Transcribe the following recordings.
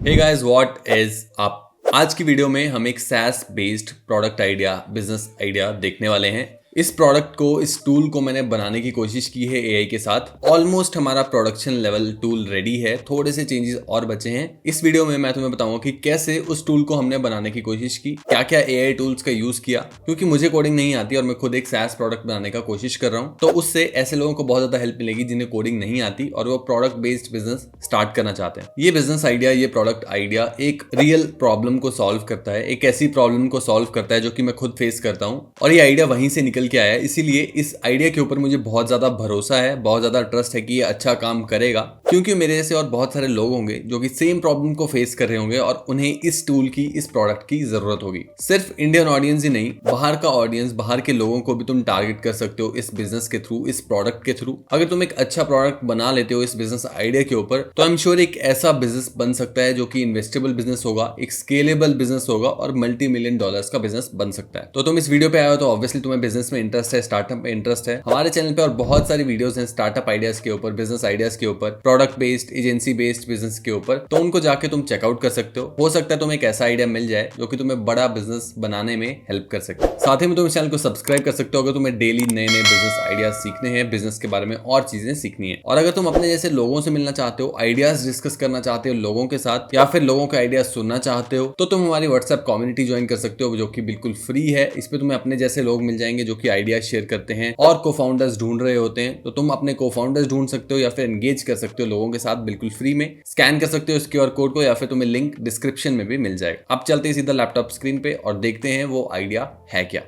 Hey guys, what is up. आज की video में हम एक SaaS based product idea, business idea देखने वाले हैं। इस प्रोडक्ट को, इस टूल को मैंने बनाने की कोशिश की है AI के साथ। ऑलमोस्ट हमारा प्रोडक्शन लेवल टूल रेडी है, थोड़े से चेंजेस और बचे हैं। इस वीडियो में मैं तुम्हें बताऊंगा कि कैसे उस टूल को हमने बनाने की कोशिश की, क्या क्या AI टूल्स का यूज किया, क्योंकि मुझे कोडिंग नहीं आती और मैं खुद एक SaaS प्रोडक्ट बनाने का कोशिश कर रहा हूँ। तो उससे ऐसे लोगों को बहुत ज्यादा हेल्प मिलेगी जिन्हें कोडिंग नहीं आती और वो प्रोडक्ट बेस्ड बिजनेस स्टार्ट करना चाहते हैं। ये बिजनेस आइडिया, ये प्रोडक्ट आइडिया एक रियल प्रॉब्लम को सॉल्व करता है, एक ऐसी प्रॉब्लम को सॉल्व करता है जो कि मैं खुद फेस करता हूँ, और ये आइडिया वहीं से निकल के आया है। इसीलिए इस आइडिया के ऊपर मुझे बहुत ज्यादा भरोसा है, बहुत ज्यादा ट्रस्ट है कि ये अच्छा काम करेगा, क्योंकि मेरे जैसे और बहुत सारे लोग होंगे जो कि सेम प्रॉब्लम को फेस कर रहे होंगे और उन्हें इस टूल की, इस प्रोडक्ट की जरूरत होगी। सिर्फ इंडियन ऑडियंस ही नहीं, बाहर का ऑडियंस, बाहर के लोगों को भी तुम टारगेट कर सकते हो इस बिजनेस के थ्रू, इस प्रोडक्ट के थ्रू। अगर तुम एक अच्छा प्रोडक्ट बना लेते हो इस बिजनेस आइडिया के ऊपर, तो आई एम श्योर एक ऐसा बिजनेस बन सकता है जो कि इन्वेस्टेबल बिजनेस होगा, एक स्केलेबल बिजनेस होगा और $multi-million का बिजनेस बन सकता है। तो तुम इस वीडियो पे आए हो तो ऑब्वियसली तुम्हें बिजनेस में इंटरेस्ट है, स्टार्टअप में इंटरेस्ट है। हमारे चैनल पे और बहुत सारी वीडियोस हैं स्टार्टअप आइडियाज के ऊपर, बिजनेस आइडियाज के ऊपर, product based, agency based business के ऊपर, तो उनको जाके तुम चेकआउट कर सकते हो सकता है तुम्हें एक ऐसा आइडिया मिल जाए जो कि तुम्हें बड़ा बिजनेस बनाने में हेल्प कर सके। साथ ही में तुम इस चैनल को सब्सक्राइब कर सकते हो अगर तुम्हें डेली नए नए बिजनेस आइडियाज सीखने हैं, बिजनेस के बारे में और चीजें सीखनी है। और अगर तुम अपने जैसे लोगों से मिलना चाहते हो, आइडियाज डिस्कस करना चाहते हो लोगों के साथ, या फिर लोगों के आइडियाज सुनना चाहते हो, तो तुम हमारी व्हाट्सएप कम्युनिटी ज्वाइन कर सकते हो जो कि बिल्कुल फ्री है। इस पे तुम्हें अपने जैसे लोग मिल जाएंगे जो कि आइडियाज शेयर करते हैं और को फाउंडर्स ढूंढ रहे होते हैं। तो तुम अपने को फाउंडर्स ढूंढ सकते हो या फिर एंगेज कर सकते हो लोगों के साथ बिल्कुल फ्री में। स्कैन कर सकते हो इस QR कोड को, या फिर तुम्हें लिंक डिस्क्रिप्शन में भी मिल जाएगा। अब चलते हैं सीधा लैपटॉप स्क्रीन पे और देखते हैं वो आइडिया है क्या।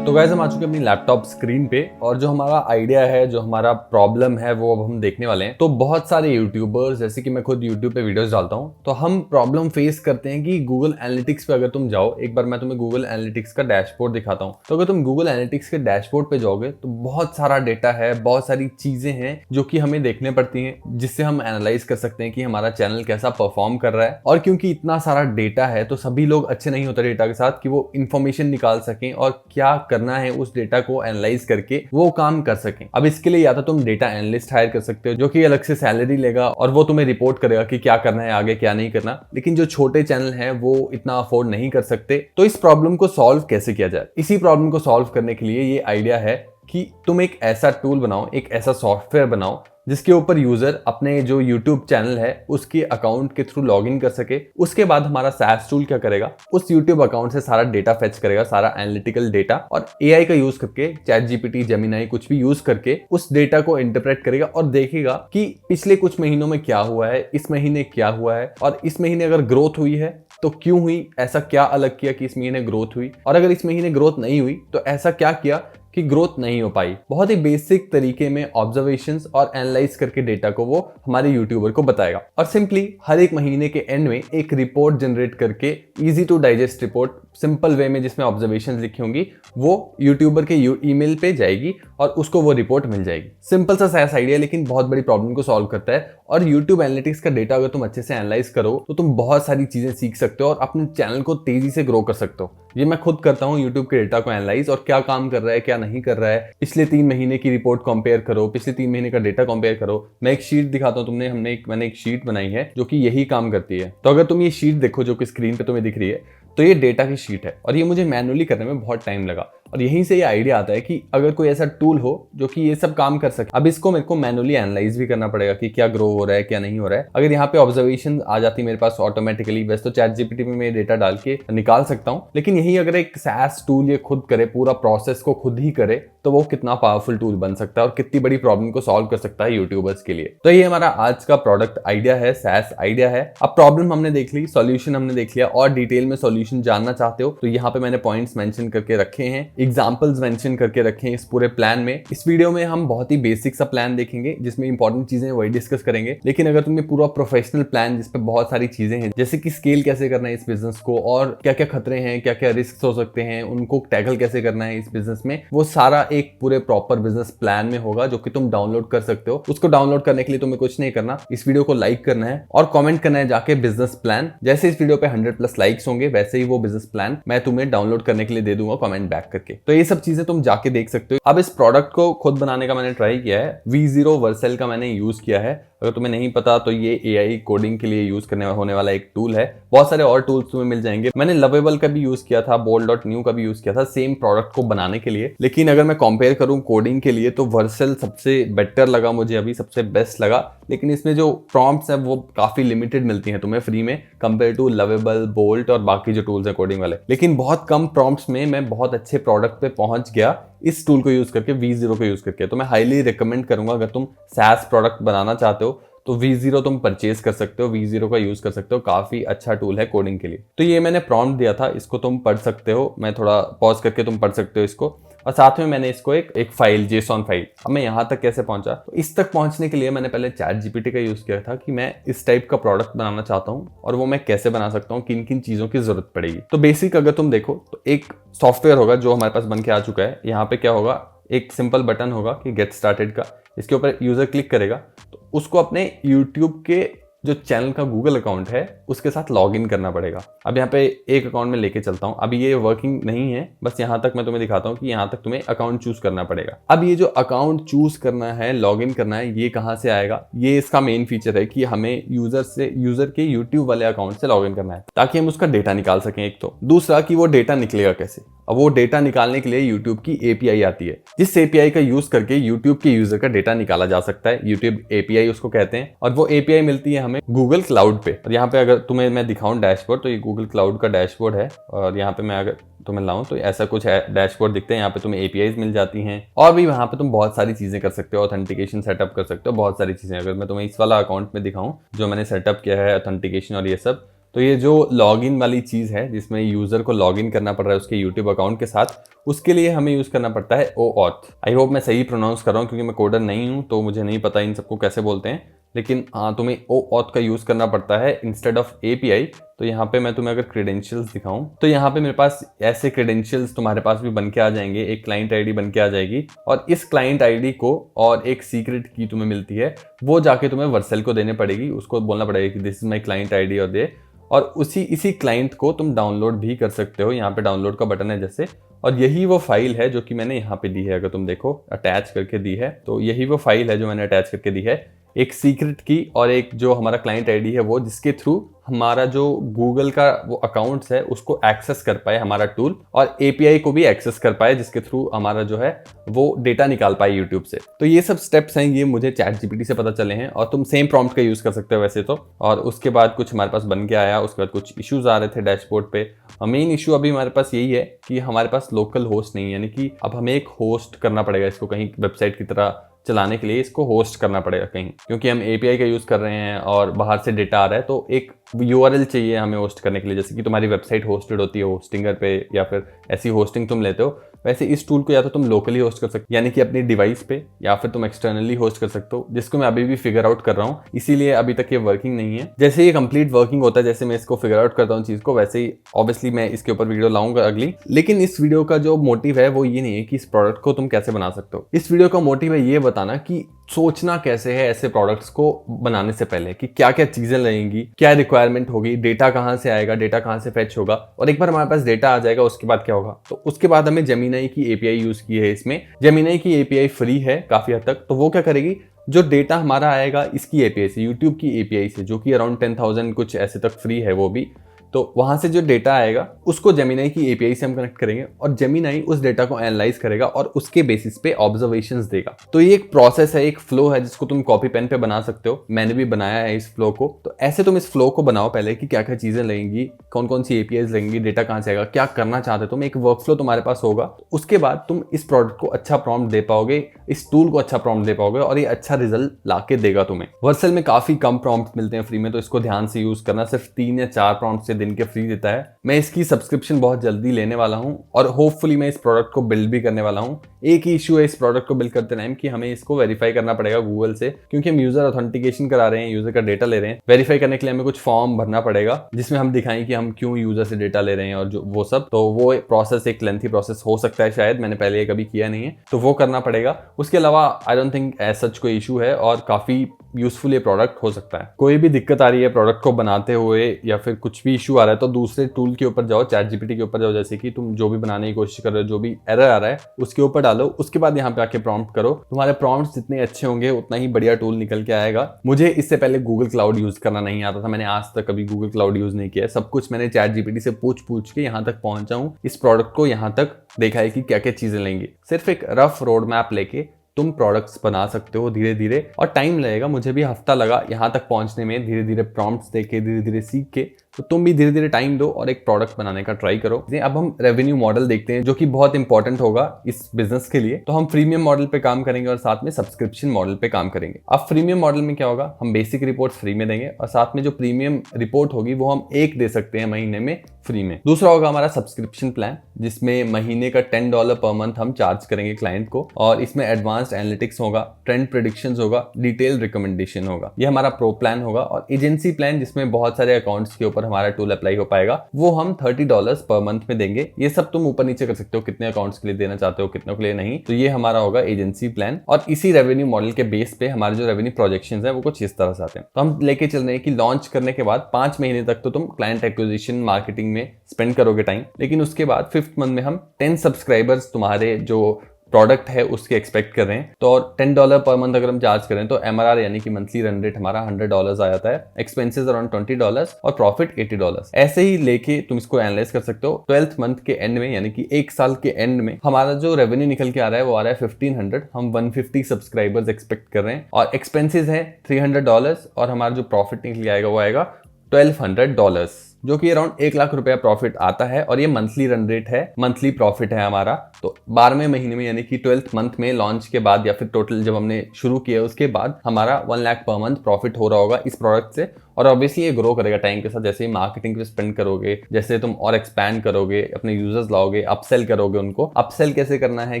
तो गाइस, हम आ चुके हैं अपनी लैपटॉप स्क्रीन पे और जो हमारा आइडिया है, जो हमारा प्रॉब्लम है, वो अब हम देखने वाले हैं। तो बहुत सारे यूट्यूबर्स, जैसे कि मैं खुद यूट्यूब पे वीडियोस डालता हूं, तो हम प्रॉब्लम फेस करते हैं कि गूगल एनालिटिक्स पे अगर तुम जाओ, एक बार मैं तुम्हें गूगल एनालिटिक्स का डैशबोर्ड दिखाता हूं। तो अगर तुम गूगल एनालिटिक्स के डैशबोर्ड पे जाओगे तो बहुत सारा डेटा है, बहुत सारी चीजें हैं जो कि हमें देखने पड़ती हैं, जिससे हम एनालाइज कर सकते हैं कि हमारा चैनल कैसा परफॉर्म कर रहा है। और क्योंकि इतना सारा डेटा है तो सभी लोग अच्छे नहीं होते डेटा के साथ कि वो इंफॉर्मेशन निकाल सकें और क्या करना है उस डेटा को एनालाइज करके वो काम कर सकें। अब इसके लिए या तो तुम डेटा एनालिस्ट हायर कर सकते हो जो कि अलग से सैलरी लेगा और वो तुम्हें रिपोर्ट करेगा कि क्या करना है आगे, क्या नहीं करना। लेकिन जो छोटे चैनल हैं वो इतना अफोर्ड नहीं कर सकते। तो इस प्रॉब्लम को सॉल्व कैसे किया जाए? इसी प्रॉब्लम को सॉल्व करने के लिए ये आइडिया है कि तुम एक ऐसा टूल बनाओ, एक ऐसा सॉफ्टवेयर बनाओ जिसके ऊपर यूजर अपने जो YouTube चैनल है उसके अकाउंट के थ्रू लॉगिन कर सके। उसके बाद हमारा SaaS टूल क्या करेगा, उस YouTube अकाउंट से सारा डेटा फेच करेगा, सारा एनालिटिकल डेटा, और AI का यूज करके, ChatGPT, Gemini कुछ भी यूज करके उस डेटा को इंटरप्रेट करेगा और देखेगा कि पिछले कुछ महीनों में क्या हुआ है, इस महीने क्या हुआ है, और इस महीने अगर ग्रोथ हुई है तो क्यों हुई, ऐसा क्या अलग किया कि इस महीने ग्रोथ हुई, और अगर इस महीने ग्रोथ नहीं हुई तो ऐसा क्या किया कि ग्रोथ नहीं हो पाई। बहुत ही बेसिक तरीके में ऑब्जर्वेशंस और एनालाइज करके डेटा को वो हमारे यूट्यूबर को बताएगा, और सिंपली हर एक महीने के एंड में एक रिपोर्ट जनरेट करके, easy to digest report, simple way में जिसमें ऑब्जर्वेशंस लिखी होंगी, वो यूट्यूबर के ईमेल पे जाएगी और उसको वो रिपोर्ट मिल जाएगी। सिंपल सा SaaS आइडिया, लेकिन बहुत बड़ी प्रॉब्लम को सॉल्व करता है। और YouTube एनालिटिक्स का डेटा अगर तुम अच्छे से एनालाइज करो तो तुम बहुत सारी चीजें सीख सकते हो और अपने चैनल को तेजी से ग्रो कर सकते हो। ये मैं खुद करता हूँ, YouTube के डेटा को एनालाइज और क्या काम कर रहा है, क्या नहीं कर रहा है, पिछले 3 महीने की रिपोर्ट कंपेयर करो, पिछले 3 महीने का डेटा कंपेयर करो। मैं एक शीट दिखाता हूँ, मैंने एक शीट बनाई है जो कि यही काम करती है। तो अगर तुम ये शीट देखो जो कि स्क्रीन पे तुम्हें दिख रही है, तो ये डेटा की शीट है और ये मुझे मैन्युअली करने में बहुत टाइम लगा। और यहीं से ये आइडिया आता है कि अगर कोई ऐसा टूल हो जो कि ये सब काम कर सके। अब इसको मेरे को मैन्युअली एनालाइज भी करना पड़ेगा कि क्या ग्रो हो रहा है, क्या नहीं हो रहा है। अगर यहाँ पे ऑब्जर्वेशन आ जाती मेरे पास ऑटोमेटिकली, वैसे तो ChatGPT में मैं डेटा डाल के निकाल सकता हूँ, लेकिन यही अगर एक SaaS टूल ये खुद करे, पूरा प्रोसेस को खुद ही करे, तो वो कितना पावरफुल टूल बन सकता है और कितनी बड़ी प्रॉब्लम को सॉल्व कर सकता है यूट्यूबर्स के लिए। तो ये हमारा आज का प्रोडक्ट आइडिया है, SaaS आइडिया है। अब प्रॉब्लम हमने देख ली, सॉल्यूशन हमने देख लिया, और डिटेल में सॉल्यूशन जानना चाहते हो तो यहाँ पे मैंने पॉइंट्स मेंशन करके रखे हैं, एग्जांपल्स मेंशन करके रखे हैं इस पूरे प्लान में। इस वीडियो में हम बहुत ही बेसिक सा प्लान देखेंगे जिसमें इंपॉर्टेंट चीजें वही डिस्कस करेंगे, लेकिन अगर तुम्हें पूरा प्रोफेशनल प्लान जिसपे बहुत सारी चीजें हैं, जैसे कि स्केल कैसे करना है इस बिजनेस को, और क्या क्या खतरे हैं, क्या क्या रिस्क हो सकते हैं, उनको टैकल कैसे करना है इस बिजनेस में, वो सारा एक पूरे प्रॉपर बिजनेस प्लान में होगा जो कि तुम डाउनलोड कर सकते हो। उसको डाउनलोड करने के लिए तुम्हें कुछ नहीं करना, इस वीडियो को लाइक करना है और कमेंट करना है जाके बिजनेस प्लान। जैसे इस वीडियो पे 100+ लाइक्स होंगे वैसे ही वो बिजनेस प्लान मैं तुम्हें डाउनलोड करने के लिए दे दूंगा कमेंट बैक करके। करके। तो ये सब चीजें तुम जाके देख सकते हो। अब इस प्रोडक्ट को खुद बनाने का मैंने ट्राई किया है, V0 वर्सेल का मैंने यूज किया है। अगर तुम्हें नहीं पता तो ये AI कोडिंग के लिए यूज करने होने वाला एक टूल है। बहुत सारे और टूल्स तुम्हें मिल जाएंगे। मैंने लवेबल का भी यूज किया था, bold.new का भी यूज किया था सेम प्रोडक्ट को बनाने के लिए। लेकिन अगर मैं कंपेयर करूं कोडिंग के लिए तो वर्सेल सबसे बेटर लगा मुझे, अभी सबसे बेस्ट लगा। लेकिन इसमें जो प्रॉम्प्ट्स है वो काफी लिमिटेड मिलती हैं तुम्हें फ्री में कंपेयर टू लवेबल, बोल्ट और बाकी जो टूल्स है कोडिंग वाले। लेकिन बहुत कम प्रॉम्प्ट्स में मैं बहुत अच्छे प्रोडक्ट पे पहुंच गया इस टूल को यूज करके, V0 को यूज करके। तो मैं हाईली रिकमेंड करूंगा, अगर तुम SaaS प्रोडक्ट बनाना चाहते हो तो V0 तुम परचेज कर सकते हो, V0 का यूज कर सकते हो। काफी अच्छा टूल है कोडिंग के लिए। तो ये मैंने प्रॉम्प्ट दिया था, इसको तुम पढ़ सकते हो। मैं थोड़ा पॉज करके तुम पढ़ सकते हो इसको। और साथ में मैंने इसको एक फाइल, JSON फाइल। अब मैं यहाँ तक कैसे पहुंचा, तो इस तक पहुंचने के लिए मैंने पहले ChatGPT का यूज किया था कि मैं इस टाइप का प्रोडक्ट बनाना चाहता हूँ और वो मैं कैसे बना सकता हूँ, किन किन चीजों की जरूरत पड़ेगी। तो बेसिक अगर तुम देखो तो एक सॉफ्टवेयर होगा जो हमारे पास बन के आ चुका है। यहाँ पे क्या होगा, एक सिंपल बटन होगा कि गेट स्टार्टेड का। इसके ऊपर यूजर क्लिक करेगा तो उसको अपने यूट्यूब के जो चैनल का गूगल अकाउंट है उसके साथ लॉग इन करना पड़ेगा। अब यहाँ पे एक अकाउंट में लेके चलता हूँ। अभी ये वर्किंग नहीं है, बस यहाँ तक मैं तुम्हें दिखाता हूँ कि यहाँ तक तुम्हें अकाउंट चूज करना पड़ेगा। अब ये जो अकाउंट चूज करना है, लॉग इन करना है, ये कहाँ से आएगा, ये इसका मेन फीचर है कि हमें यूजर के यूट्यूब वाले अकाउंट से लॉग इन करना है ताकि हम उसका डेटा निकाल सकें। एक तो दूसरा कि वो डेटा निकलेगा कैसे। अब वो डेटा निकालने के लिए यूट्यूब की API आती है, जिस API का यूज करके यूट्यूब के यूजर का डेटा निकाला जा सकता है। यूट्यूब API उसको कहते हैं। और वो API मिलती है हमें गूगल क्लाउड पे। और यहाँ पे अगर तुम्हें मैं दिखाऊं डैशबोर्ड, तो ये गूगल क्लाउड का डैशबोर्ड है। और यहाँ पे मैं अगर तुम्हें लाऊं तो ऐसा कुछ है, डैशबोर्ड दिखते हैं। यहाँ पे तुम्हें APIs मिल जाती हैं और भी वहाँ पे तुम बहुत सारी चीजें कर सकते हो, ऑथेंटिकेशन सेटअप कर सकते हो, बहुत सारी चीजें। अगर मैं तुम्हें इस वाला अकाउंट में दिखाऊं जो मैंने सेटअप किया है, ऑथेंटिकेशन और ये सब, तो ये जो लॉगिन वाली चीज है जिसमें यूजर को लॉगिन करना पड़ रहा है उसके यूट्यूब अकाउंट के साथ, उसके लिए हमें यूज करना पड़ता है OAuth। आई होप मैं सही प्रोनाउंस कर रहा हूँ क्योंकि मैं कोडर नहीं हूँ तो मुझे नहीं पता इन सबको कैसे बोलते हैं। लेकिन हाँ, तुम्हें OAuth का यूज करना पड़ता है इंस्टेड ऑफ API। तो यहाँ पे मैं तुम्हें अगर क्रेडेंशियल्स दिखाऊं तो यहाँ पे मेरे पास ऐसे क्रेडेंशियल्स तुम्हारे पास भी बन के आ जाएंगे। एक क्लाइंट आईडी बन के आ जाएगी और इस क्लाइंट आईडी को और एक सीक्रेट की तुम्हें मिलती है, वो जाके तुम्हें वर्सेल को देने पड़ेगी। उसको बोलना पड़ेगा कि this is my client ID और दे। और इसी क्लाइंट को तुम डाउनलोड भी कर सकते हो। यहाँ पे डाउनलोड का बटन है जैसे, और यही वो फाइल है जो कि मैंने यहाँ पे दी है। अगर तुम देखो अटैच करके दी है, तो यही वो फाइल है जो मैंने अटैच करके दी है। एक सीक्रेट की और एक जो हमारा क्लाइंट आईडी है वो, जिसके थ्रू हमारा जो गूगल का वो अकाउंट्स है उसको एक्सेस कर पाए हमारा टूल, और API को भी एक्सेस कर पाए जिसके थ्रू हमारा जो है वो डेटा निकाल पाए यूट्यूब से। तो ये सब स्टेप्स हैं, ये मुझे ChatGPT से पता चले हैं। और तुम सेम प्रॉम्प्ट का यूज कर सकते हो वैसे तो। और उसके बाद कुछ हमारे पास बन के आया, उसके बाद कुछ इश्यूज आ रहे थे डैशबोर्ड पे। मेन इशू अभी हमारे पास यही है कि हमारे पास लोकल होस्ट नहीं है, यानी कि अब हमें एक होस्ट करना पड़ेगा इसको, कहीं वेबसाइट की तरह चलाने के लिए इसको होस्ट करना पड़ेगा कहीं, क्योंकि हम API का यूज कर रहे हैं और बाहर से डेटा आ रहा है। तो एक URL चाहिए हमें होस्ट करने के लिए। जैसे कि तुम्हारी वेबसाइट होस्टेड होती है होस्टिंगर पे या फिर ऐसी होस्टिंग तुम लेते हो, वैसे इस टूल को या तो तुम लोकली होस्ट कर सकते हो यानी कि अपनी डिवाइस पे, या फिर तुम एक्सटर्नली होस्ट कर सकते हो, जिसको मैं अभी भी फिगर आउट कर रहा हूँ। इसीलिए अभी तक ये वर्किंग नहीं है। जैसे ये कंप्लीट वर्किंग होता है, जैसे मैं इसको फिगर आउट करता हूँ चीज को, वैसे ही ऑब्वियसली मैं इसके ऊपर वीडियो लाऊंगा अगली। लेकिन इस वीडियो का जो मोटिव है वो ये नहीं है कि इस प्रोडक्ट को तुम कैसे बना सकते हो। इस वीडियो का मोटिव है ये बताना कि सोचना कैसे है ऐसे प्रोडक्ट्स को बनाने से पहले, कि क्या क्या चीजें लगेंगी, क्या रिक्वायरमेंट होगी, डेटा कहाँ से आएगा, डेटा कहाँ से फेच होगा। और एक बार हमारे पास डेटा आ जाएगा उसके बाद क्या होगा, तो उसके बाद हमें जेमिनी की API यूज की है। इसमें जेमिनी की API फ्री है काफी हद तक। तो वो क्या करेगी, जो डेटा हमारा आएगा इसकी API से, यूट्यूब की API से, जो कि अराउंड 10,000 कुछ ऐसे तक फ्री है वो भी, तो वहां से जो डेटा आएगा उसको जेमिनी की API से हम कनेक्ट करेंगे और जेमिनी उस डेटा को एनालाइज करेगा और उसके बेसिस पे ऑब्जर्वेशंस देगा। तो ये एक प्रोसेस है, एक फ्लो है जिसको तुम कॉपी पेन पे बना सकते हो। मैंने भी बनाया है इस फ्लो को। तो ऐसे तुम इस फ्लो को बनाओ पहले कि क्या क्या चीजें लगेंगी, कौन कौन सी APIs लगेंगी, डेटा कहां से आएगा, क्या करना चाहते हो तुम, एक वर्क फ्लो तुम्हारे पास होगा। तो उसके बाद तुम इस प्रोडक्ट को अच्छा प्रॉम्प्ट दे पाओगे, इस टूल को अच्छा प्रॉम्प्ट दे पाओगे और ये अच्छा रिजल्ट लाके देगा तुम्हें। वर्सेल में काफी कम प्रॉम्प्ट मिलते हैं फ्री में, तो इसको ध्यान से यूज करना। सिर्फ 3 या 4 प्रॉम्प्ट से दिन के फ्री देता है। मैं इसकी सब्सक्रिप्शन बहुत जल्दी लेने वाला हूं और होपफुली मैं इस प्रोडक्ट को बिल्ड भी करने वाला हूं। एक ही इशू है इस प्रोडक्ट को बिल्ड करते टाइम कि हमें इसको वेरीफाई करना पड़ेगा गूगल से, क्योंकि हम यूजर ऑथेंटिकेशन करा रहे हैं, यूजर का डेटा ले रहे हैं। वेरीफाई करने के लिए हमें कुछ फॉर्म भरना पड़ेगा जिसमें हम दिखाएं कि हम क्यों यूजर से डेटा ले रहे हैं और जो वो सब। तो वो प्रोसेस एक लेंथी प्रोसेस हो सकता है, शायद मैंने पहले कभी किया नहीं है, तो वो करना पड़ेगा। उसके अलावा I don't think as such कोई इशू है और काफी यूजफुल ये प्रोडक्ट हो सकता है। कोई भी दिक्कत आ रही है प्रोडक्ट को बनाते हुए या फिर कुछ भी इशू आ रहा है तो दूसरे टूल के ऊपर जाओ, चैट जीपीटी के ऊपर जाओ, जैसे कि तुम जो भी बनाने की कोशिश कर रहे हो, जो भी एरर आ रहा है उसके ऊपर डालो, उसके बाद यहाँ पे आके प्रॉम्प्ट करो। तुम्हारे प्रॉम्प्ट्स जितने अच्छे होंगे उतना ही बढ़िया टूल निकल के आएगा। मुझे इससे पहले गूगल क्लाउड यूज करना नहीं आता था, मैंने आज तक कभी गूगल क्लाउड यूज नहीं किया। सब कुछ मैंने चैट जीपीटी से पूछ के यहाँ तक पहुंचा हूँ, इस प्रोडक्ट को यहाँ तक देखा है कि क्या क्या चीजें लेंगी। सिर्फ एक रफ रोड मैप लेके तुम प्रोडक्ट्स बना सकते हो धीरे धीरे, और टाइम लगेगा, मुझे भी हफ्ता लगा यहाँ तक पहुंचने में। धीरे धीरे प्रॉम्प्ट्स देके, धीरे धीरे सीख के, तो तुम भी धीरे धीरे टाइम दो और एक प्रोडक्ट बनाने का ट्राई करो। अब हम रेवेन्यू मॉडल देखते हैं जो कि बहुत इंपॉर्टेंट होगा इस बिजनेस के लिए। तो हम फ्रीमियम मॉडल पे काम करेंगे और साथ में सब्सक्रिप्शन मॉडल पे काम करेंगे। अब फ्रीमियम मॉडल में क्या होगा, हम बेसिक रिपोर्ट फ्री में देंगे और साथ में जो प्रीमियम रिपोर्ट होगी वो हम एक दे सकते हैं महीने में फ्री में। दूसरा होगा हमारा सब्सक्रिप्शन प्लान, जिसमें महीने का $10 पर मंथ हम चार्ज करेंगे क्लाइंट को, और इसमें एडवांस्ड एनालिटिक्स होगा, ट्रेंड प्रेडिक्शंस होगा, डिटेल रिकमेंडेशन होगा। ये हमारा प्रो प्लान होगा। और एजेंसी प्लान, जिसमें बहुत सारे अकाउंट्स के ऊपर हमारा टूल अप्लाई हो पाएगा, वो हम $30 पर मंथ में देंगे। ये सब तुम ऊपर नीचे कर सकते हो, कितने अकाउंट्स के लिए देना चाहते हो, कितनों के लिए नहीं। तो ये हमारा होगा एजेंसी प्लान। और इसी रेवेन्यू मॉडल के बेस पे हमारे जो रेवेन्यू प्रोजेक्शंस है वो कुछ इस तरह से आते हैं। तो हम लेके चल रहे हैं कि लॉन्च करने के बाद 5 महीने तक तो तुम क्लाइंट एक्विजिशन मार्केटिंग में स्पेंड करोगे टाइम, लेकिन उसके बाद 5th मंथ में हम 10 सब्सक्राइबर्स तुम्हारे जो प्रोडक्ट है उसके एक्सपेक्ट कर रहे हैं। तो और $10 पर मंथ अगर हम चार्ज करें तो MRR यानी कि मंथली रन रेट हमारा $100 आ जाता है, एक्सपेंसेस अराउंड $20 और प्रॉफिट $80। ऐसे ही लेके तुम इसको एनालाइज कर सकते हो। 12th मंथ के एंड में यानी कि 1 साल के एंड में हमारा जो रेवेन्यू निकल के आ रहा है वो आ रहा है 1500। हम 150 सब्सक्राइबर्स एक्सपेक्ट कर रहे हैं और एक्सपेंसेस है $300 और हमारा जो प्रॉफिट निकल के आएगा वो आएगा $1200, जो कि अराउंड 1 लाख रुपया प्रॉफिट आता है। और ये मंथली रन रेट है, मंथली प्रॉफिट है हमारा। तो 12वें महीने में यानी कि 12th मंथ में लॉन्च के बाद या फिर टोटल जब हमने शुरू किया उसके बाद हमारा 1 लाख पर मंथ प्रॉफिट हो रहा होगा इस प्रोडक्ट से। और ऑब्वियसली ये ग्रो करेगा टाइम के साथ, जैसे ही मार्केटिंग पे स्पेंड करोगे, जैसे तुम और एक्सपैंड करोगे, अपने यूजर्स लाओगे, अपसेल करोगे उनको। अपसेल कैसे करना है,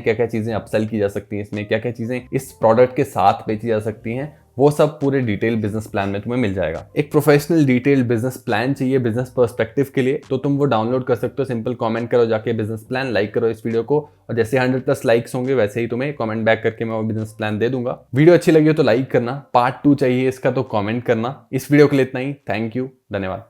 क्या क्या चीजें अपसेल की जा सकती हैं इसमें, क्या क्या चीजें इस प्रोडक्ट के साथ बेची जा सकती हैं, वो सब पूरे डिटेल बिजनेस प्लान में तुम्हें मिल जाएगा। एक प्रोफेशनल डिटेल बिजनेस प्लान चाहिए बिजनेस पर्सपेक्टिव के लिए, तो तुम वो डाउनलोड कर सकते हो। सिंपल कमेंट करो जाके बिजनेस प्लान, लाइक करो इस वीडियो को, और जैसे 100+ लाइक्स होंगे वैसे ही तुम्हें कमेंट बैक करके मैं वो बिजनेस प्लान दे दूंगा। वीडियो अच्छी लगी हो तो लाइक करना, पार्ट 2 चाहिए इसका तो कमेंट करना। इस वीडियो के लिए इतना ही। थैंक यू, धन्यवाद।